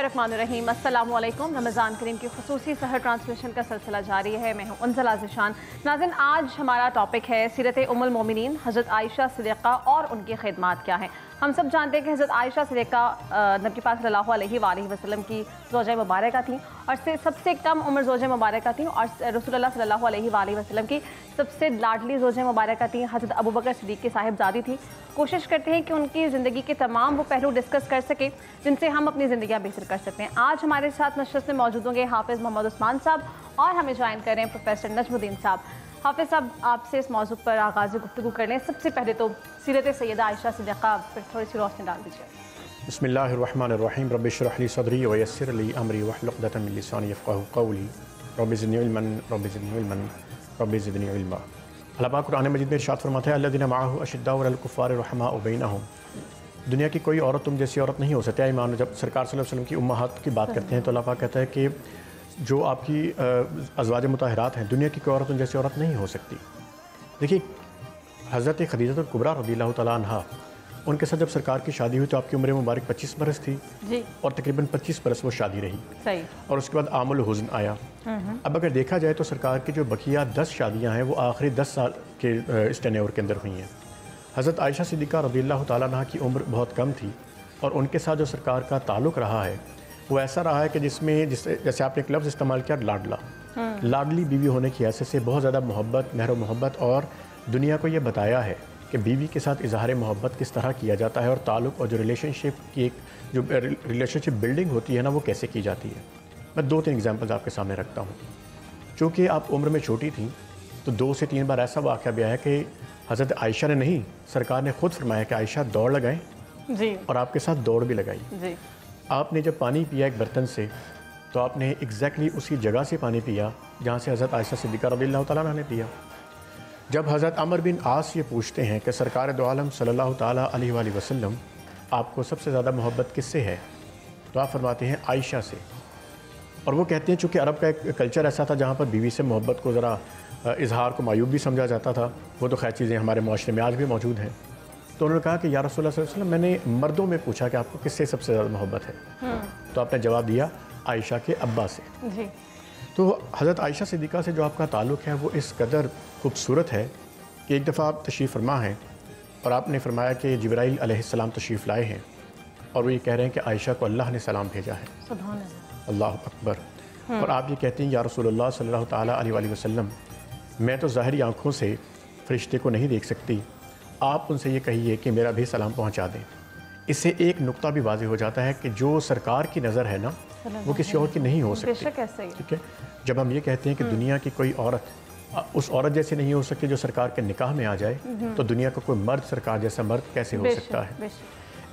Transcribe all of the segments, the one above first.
बिस्मिल्लाहिर्रहमानिर्रहीम। अस्सलामु अलैकुम। रमज़ान करीम की खुसूसी सहर ट्रांसमिशन का सिलसिला जारी है। मैं हूँ उन्ज़ला ज़िशान। नाज़रीन, आज हमारा टॉपिक है सीरत उम्मुल मोमिनीन हज़रत आयशा सिद्दीक़ा और उनकी खिदमात क्या हैं। हम सब जानते हैं कि हज़रत आयशा सिद्दीक़ा नबी पाक सल्लल्लाहु अलैहि वसल्लम की ज़ौजा मुबारका थी और सबसे कम उम्र ज़ौजा मुबारका थी, और रसूलुल्लाह सल्लल्लाहु अलैहि वसल्लम की सबसे लाडली ज़ौजा मुबारका थी, हज़रत अबू बकर सिद्दीक़ की साहिबजादी थी। कोशिश करते हैं कि उनकी ज़िंदगी के तमाम वो पहलू डिस्कस कर सकें जिनसे हम अपनी ज़िंदगियाँ बेहतर कर सकते हैं। आज हमारे साथ नशस्त में मौजूद होंगे हाफिज़ मोहम्मद उस्मान साहब और हमें ज्वाइन कर रहे हैं प्रोफेसर नजमुद्दीन साहब। हाफिज़ साहब, आपसे इस मौजू पर आगाज़ गुफ्तगू कर लें। सबसे पहले तो सीरत सैयदा आयशा सिद्दीक़ा पर थोड़ी सी रोशनी डाल दीजिए। बिस्मिल्लाहिर्रहमानिर्रहीम। रब्बि इश्रह ली सदरी व यस्सिर ली अमरी वहलुल उक़दतम मिन लिसानी यफ़क़हू क़ौली रब्बि ज़िदनी इल्मन रब्बि ज़िदनी इल्मन रब्बि ज़िदनी इल्मा। अल्लाह पाक कुरान मजीद में इरशाद फरमाता है, अल्लज़ीना मअहू अशिद्दाउ अलल कुफ़्फ़ारि रुहमाउ बैनहुम। दुनिया की कोई औरत तुम जैसी औरत नहीं हो सकती। ईमान, जब सरकार सल्लल्लाहु अलैहि वसल्लम की उम्महात की बात करते हैं तो अल्लाह पाक कहता है कि जो आपकी अज़वाज मुताहरात हैं, दुनिया की कोई औरत तुम जैसी औरत नहीं हो सकती। देखिए, हज़रत खदीजतुल कुबरा रज़ियल्लाहु तआला अन्हा, उनके साथ जब सरकार की शादी हुई तो आपकी उम्र मुबारक 25 बरस थी जी, और तकरीबन 25 बरस वो शादी रही। सही। और उसके बाद आमुल हुज़्न आया। अब अगर देखा जाए तो सरकार की जो बकिया 10 शादियां हैं वो आखिरी 10 साल के इस टेन्योर के अंदर हुई हैं। हज़रत आयशा सिद्दीक़ा रज़ियल्लाहु तआला अन्हा की उम्र बहुत कम थी और उनके साथ जो सरकार का ताल्लुक़ रहा है वो ऐसा रहा है कि जैसे आपने एक लफ्ज़ इस्तेमाल किया, लाडला। लाडली बीवी होने की हैसियत से बहुत ज़्यादा मोहब्बत, मेहर मोहब्बत, और दुनिया को ये बताया है कि बीवी के साथ इजहार मोहब्बत किस तरह किया जाता है और ताल्लुक़ और जो रिलेशनशिप की एक रिलेशनशिप बिल्डिंग होती है ना, वो कैसे की जाती है। मैं 2-3 एग्जांपल्स आपके सामने रखता हूँ। चूँकि आप उम्र में छोटी थी तो 2 से 3 बार ऐसा वाक़या भी आया कि हज़रत आयशा ने नहीं, सरकार ने ख़ुद फरमाया कि आयशा दौड़ लगाएं जी, और आपके साथ दौड़ भी लगाई जी। आपने जब पानी पिया एक बर्तन से तो आपने एग्जैक्टली उसी जगह से पानी पिया जहाँ से हज़रत आयशा सिद्दीक़ा रज़ियल्लाहु तआला अन्हा ने पिया। जब हज़रत अमर बिन आस ये पूछते हैं कि सरकार दो आलम सल्लल्लाहु तआला अलैहि वसल्लम आपको सबसे ज़्यादा मोहब्बत किससे है, तो आप फरमाते हैं आयशा से। और वो कहते हैं चूँकि अरब का एक कल्चर ऐसा था जहाँ पर बीवी से मोहब्बत को ज़रा इजहार को मायूब भी समझा जाता था। वो तो खैर चीज़ें हमारे माशरे में आज भी मौजूद हैं। तो उन्होंने कहा कि या रसूलल्लाह सल्लल्लाहु अलैहि वसल्लम, मैंने मर्दों में पूछा कि आपको किससे सबसे ज़्यादा मोहब्बत है, तो आपने जवाब दिया आयशा के अब्बा से। जी। तो हज़रत आयशा सिद्दीक़ा से जो आपका ताल्लुक़ है वो इस कदर खूबसूरत है कि एक दफ़ा आप तशरीफ़ फरमा हैं और आपने फरमाया कि जिब्राइल अलैहिस्सलाम तशरीफ़ लाए हैं और वो ये कह रहे हैं कि आयशा को अल्लाह ने सलाम भेजा है। सुभान अल्लाह। अल्लाहु अकबर। और आप ये कहते हैं, या रसूलुल्लाह सल्लल्लाहु तआला अलैहि वसल्लम, मैं तो ज़ाहिरी आँखों से फ़रिश्ते को नहीं देख सकती, आप उनसे ये कहिए कि मेरा भी सलाम पहुँचा दें। इससे एक नुक्ता भी वाज़ेह हो जाता है कि जो सरकार की नज़र है ना, वो किसी और की नहीं हो सकती। बेशक ऐसे ही। ठीक है। जब हम ये कहते हैं कि दुनिया की कोई औरत उस औरत जैसी नहीं हो सकती जो सरकार के निकाह में आ जाए, तो दुनिया का कोई मर्द सरकार जैसा मर्द कैसे हो सकता है।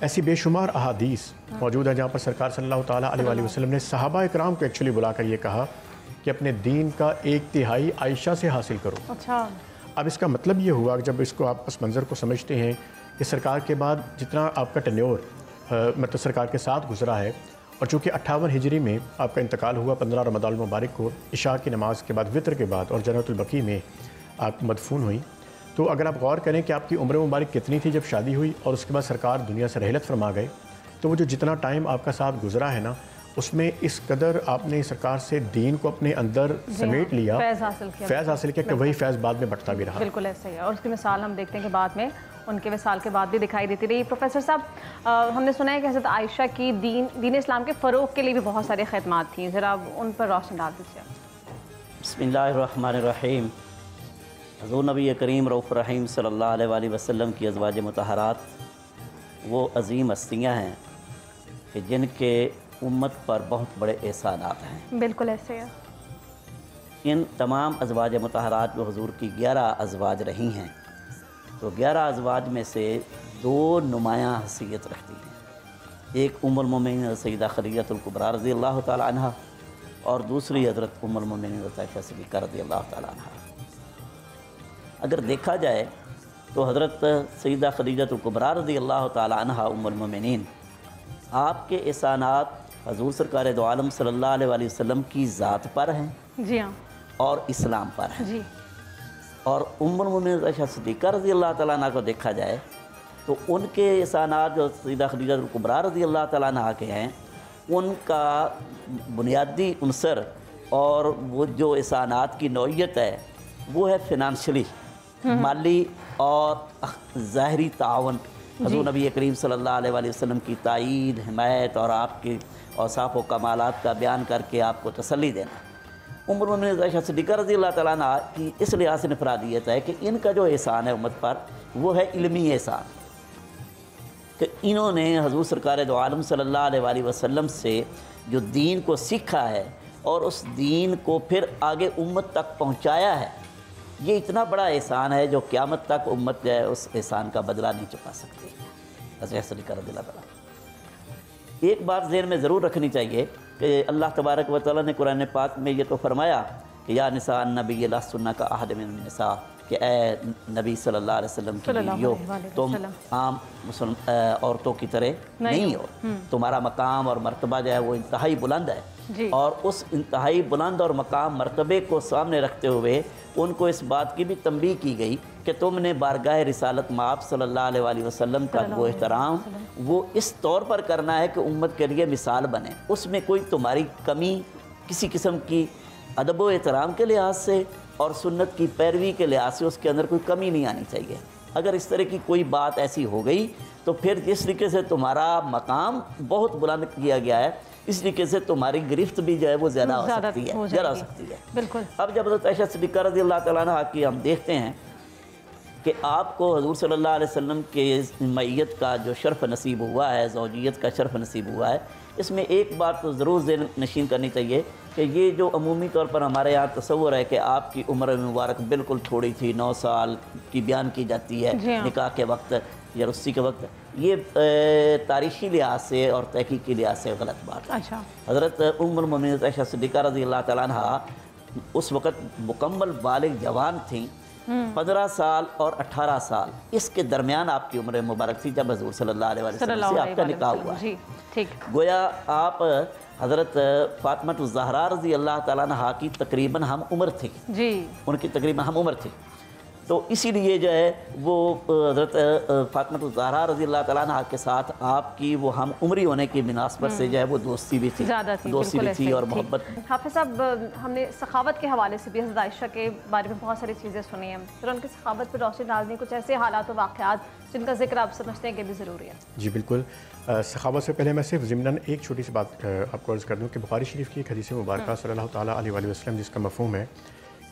ऐसी बेशुमार अहादीस मौजूद है जहाँ पर सरकार सल्लल्लाहु तआला अलैहि वसल्लम ने सहाबा इकराम को एक्चुअली बुलाकर ये कहा कि अपने दीन का 1/3 आयशा से हासिल करो। अच्छा। अब इसका मतलब ये हुआ कि जब इसको आप इस मंज़र को समझते हैं कि सरकार के बाद जितना आपका टेन्योर मतलब सरकार के साथ गुजरा है, और चूँकि 58 हिजरी में आपका इंतकाल हुआ 15 रमज़ान मुबारक को, इशा की नमाज़ के बाद, वितर के बाद, और जन्नतुल बकी में आप मदफून हुई। तो अगर आप गौर करें कि आपकी उम्र मुबारक कितनी थी जब शादी हुई और उसके बाद सरकार दुनिया से रहलत फरमा गए, तो वो जो जितना टाइम आपका साथ गुजरा है ना, उसमें इस कदर आपने सरकार से दीन को अपने अंदर समेट लिया, फैज़ हासिल किया कि वही फैज़ बाद में बढ़ता भी रहा। बिल्कुल ऐसे ही है। और उसकी मिसाल हम देखते हैं कि बाद में उनके विसाल के बाद भी दिखाई देती रही। प्रोफेसर साहब, हमने सुना है कि हज़रत आयशा की दीन इस्लाम के फ़रोग़ के लिए भी बहुत सारी खिदमात थी, ज़रा उन पर रोशनी डाल दीजिए। बिस्मिल्लाहिर्रहमानिर्रहीम। हज़ूर नबी करीम रऊफ़ रहीम सल्लल्लाहु अलैहि वसल्लम की अज़वाज मुतहरात वो अज़ीम हस्तियाँ हैं कि जिनके उम्मत पर बहुत बड़े एहसानात हैं। बिल्कुल ऐसे है। इन तमाम अज़वाज मुतहरात जो हुज़ूर की 11 अज़वाज रही हैं, तो 11 अज़वाज में से 2 नुमायाँ हसीयत रखती हैं। एक उम्मुल मोमिनीन सैयदा खदीजतुल कुबरा रज़ियल्लाहु तआला अन्हा और दूसरी हज़रत उम्मुल मोमिनीन आयशा सिद्दीक़ा रज़ियल्लाहु तआला अन्हा। अगर देखा जाए तो हज़रत सैयदा खदीजतुल कुबरा रज़ियल्लाहु तआला अन्हा उम्मुल मोमिनीन, आपके एहसानात हज़ूर सरकार दो आलम सल्लल्लाहु अलैहि वसल्लम की ज़ात पर हैं। जी हाँ। और इस्लाम पर हैं जी। और उम्मुल मोमिनीन आयशा सिद्दीक़ा रज़ियल्लाहु तआला अन्हा को देखा जाए तो उनके एहसानात जो सैयदा खदीजतुल कुबरा रज़ियल्लाहु तआला अन्हा के हैं ان کا بنیادی عنصر اور وہ جو احسانات کی نوعیت ہے وہ ہے فنانشلی، مالی اور ظاہری تعاون۔ حضور نبی کریم صلی اللہ علیہ وآلہ وسلم کی تائید، حمایت اور آپ کے اوصاف و کمالات کا بیان کر کے آپ کو تسلی دینا۔ ام المؤمنین عائشہ صدیقہ رضی اللہ تعالیٰ عنہ کی اس لحاظ سے انفرادیت ہے کہ ان کا جو احسان ہے امت پر وہ ہے علمی احسان، کہ انہوں نے حضور سرکار دو عالم صلی اللہ علیہ وآلہ وسلم سے جو دین کو سیکھا ہے اور اس دین کو پھر آگے امت تک پہنچایا ہے، یہ اتنا بڑا احسان ہے جو قیامت تک امت جو ہے اس احسان کا بدلہ نہیں چکا سکتی۔ حضرت صدیقہ رضی اللہ تعالیٰ۔ ایک بات ذہن میں ضرور رکھنی چاہیے کہ اللہ تبارک و تعالیٰ نے قرآن پاک میں یہ تو فرمایا کہ یا نساء النبی لستن کاحد من النساء، کہ اے نبی صلی اللہ علیہ وسلم کی بیویوں تم عام عورتوں کی طرح نہیں ہو، تمہارا مقام اور مرتبہ جو ہے وہ انتہائی بلند ہے۔ اور اس انتہائی بلند اور مقام مرتبے کو سامنے رکھتے ہوئے ان کو اس بات کی بھی تنبیہ کی گئی کہ تم نے بارگاہ رسالت مآب صلی اللہ علیہ وآلہ وسلم کا وہ احترام وہ اس طور پر کرنا ہے کہ امت کے لیے مثال بنے، اس میں کوئی تمہاری کمی کسی قسم کی ادب و احترام کے لحاظ سے اور سنت کی پیروی کے لحاظ سے اس کے اندر کوئی کمی نہیں آنی چاہیے۔ اگر اس طرح کی کوئی بات ایسی ہو گئی تو پھر جس طریقے سے تمہارا مقام بہت بلند کیا گیا ہے اس طریقے سے تمہاری گرفت بھی جو ہے وہ زیادہ ہو سکتی ہے۔ بالکل۔ اب جب حضرت عائشہ صدیقہ رضی اللہ تعالیٰ عنہ کی ہم دیکھتے ہیں کہ آپ کو حضور صلی اللہ علیہ وسلم کے معیت کا جو شرف نصیب ہوا ہے، زوجیت کا شرف نصیب ہوا ہے، اس میں ایک بات تو ضرور ذہن نشین کرنی چاہیے کہ یہ جو عمومی طور پر ہمارے یہاں تصور ہے کہ آپ کی عمر مبارک بالکل تھوڑی تھی، 9 سال کی بیان کی جاتی ہے نکاح کے وقت یا رخصتی کے وقت، یہ تاریخی لحاظ سے اور تحقیقی لحاظ سے غلط بات ہے۔ حضرت ام المؤمنین عائشہ صدیقہ رضی اللہ تعالیٰ عنہ اس وقت مکمل بالغ جوان تھیں، 15 سال اور 18 سال اس کے درمیان آپ کی عمر مبارک تھی جب حضور صلی اللہ علیہ وسلم سے آپ کا نکاح ہوا ہے۔ گویا آپ حضرت فاطمہ الزہرا رضی اللہ تعالیٰ عنہ کی تقریباً ہم عمر تھی، ان کی تقریباً ہم عمر تھی، تو اسی لیے جو ہے وہ حضرت فاطمہ الزہرا رضی اللہ تعالیٰ عنہ کے ساتھ آپ کی وہ ہم عمری ہونے کی مناسبت سے جو ہے وہ دوستی بھی تھی اور محبت۔ حافظ صاحب، ہم نے سخاوت کے حوالے سے بھی حضرت عائشہ کے بارے میں بہت ساری چیزیں سنی ہیں، پھر ان کی سخاوت پر روشنی ڈالنے کچھ ایسے حالات و واقعات جن کا ذکر آپ سمجھتے ہیں کہ بھی ضروری ہے۔ جی بالکل، سخاوت سے پہلے میں صرف ضمناً ایک چھوٹی سی بات آپ کو عرض کر دوں کہ بخاری شریف کی ایک حدیث مبارکہ صلی اللہ تعالیٰ علیہ وآلہ وسلم جس کا مفہوم ہے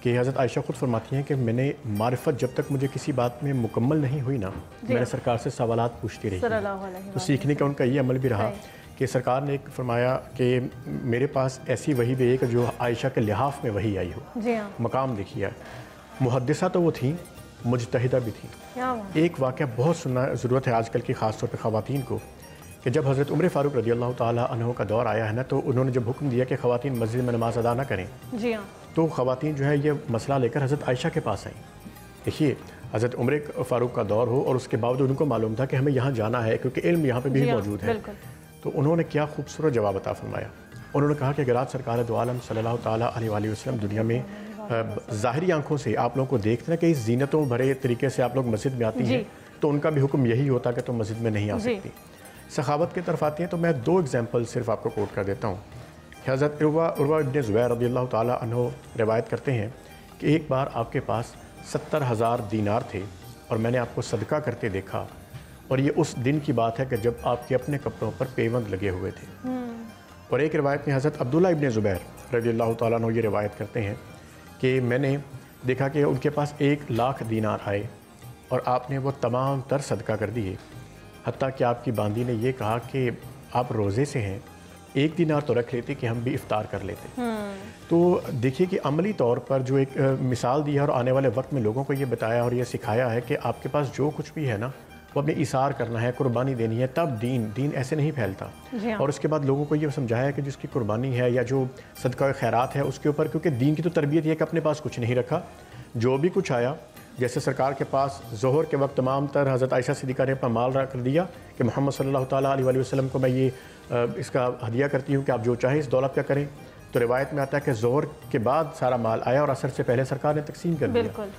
کہ حضرت عائشہ خود فرماتی ہیں کہ میں نے معرفت جب تک مجھے کسی بات میں مکمل نہیں ہوئی نا، میں نے سرکار سے سوالات پوچھتی رہی، تو سیکھنے کا ان کا یہ عمل بھی رہا کہ سرکار نے ایک فرمایا کہ میرے پاس ایسی وحی بھی ہے کہ جو عائشہ کے لحاف میں وحی آئی ہو، مقام دیکھیے۔ محدثہ تو وہ تھیں، مجتہدہ بھی تھیں۔ ایک واقعہ بہت سننا ضرورت ہے آج کل کی خاص طور پہ خواتین کو، کہ جب حضرت عمر فاروق رضی اللہ تعالیٰ عنہ کا دور آیا ہے نا، تو انہوں نے جب حکم دیا کہ خواتین مسجد میں نماز ادا نہ کریں، تو خواتین جو ہے یہ مسئلہ لے کر حضرت عائشہ کے پاس آئیں۔ دیکھیے، حضرت عمر فاروق کا دور ہو اور اس کے باوجود ان کو معلوم تھا کہ ہمیں یہاں جانا ہے کیونکہ علم یہاں پہ بھی موجود ہے، تو انہوں نے کیا خوبصورت جواب عطا فرمایا۔ انہوں نے کہا کہ اگر آج سرکار دو عالم صلی اللہ تعالیٰ علیہ وآلہ وسلم دنیا میں ظاہری آنکھوں سے آپ لوگوں کو دیکھتے ہیں کہ اس زینتوں بھرے طریقے سے آپ لوگ مسجد میں آتی ہیں، تو ان کا بھی حکم یہی ہوتا کہ تم مسجد میں نہیں آ سکتی۔ سخاوت کی طرف آتی ہیں تو میں 2 ایگزامپل صرف آپ کو کوٹ کر دیتا ہوں کہ حضرت عروہ ابن زبیر رضی اللہ تعالیٰ عنہ روایت کرتے ہیں کہ ایک بار آپ کے پاس 70,000 دینار تھے اور میں نے آپ کو صدقہ کرتے دیکھا، اور یہ اس دن کی بات ہے کہ جب آپ کے اپنے کپڑوں پر پیوند لگے ہوئے تھے۔ اور ایک روایت میں حضرت عبداللہ ابن زبیر رضی اللہ تعالیٰ عنہ یہ روایت کرتے ہیں کہ میں نے دیکھا کہ ان کے پاس 1,00,000 دینار آئے اور آپ نے وہ تمام تر صدقہ کر دیے، حتیٰ کہ آپ کی باندی نے یہ کہا کہ آپ روزے سے ہیں، 1 دینار تو رکھ لیتے کہ ہم بھی افطار کر لیتے۔ تو دیکھیے کہ عملی طور پر جو ایک مثال دی ہے اور آنے والے وقت میں لوگوں کو یہ بتایا اور یہ سکھایا ہے کہ آپ کے پاس جو کچھ بھی ہے نا وہ اپنے ایثار کرنا ہے، قربانی دینی ہے، تب دین ایسے نہیں پھیلتا۔ اور اس کے بعد لوگوں کو یہ سمجھایا کہ جس کی قربانی ہے یا جو صدقہ خیرات ہے اس کے اوپر، کیونکہ دین کی تو تربیت یہ کہ اپنے پاس کچھ نہیں رکھا، جو بھی کچھ آیا، جیسے سرکار کے پاس ظہر کے وقت تمام تر حضرت عائشہ صدیقہ نے اپنا مال رکھ دیا کہ محمد صلی اللہ تعالیٰ علیہ وآلہ وسلم کو میں یہ اس کا ہدیہ کرتی ہوں کہ آپ جو چاہیں اس دولت کا کریں، تو روایت میں آتا ہے کہ ظہر کے بعد سارا مال آیا اور عصر سے پہلے سرکار نے تقسیم کر دیا۔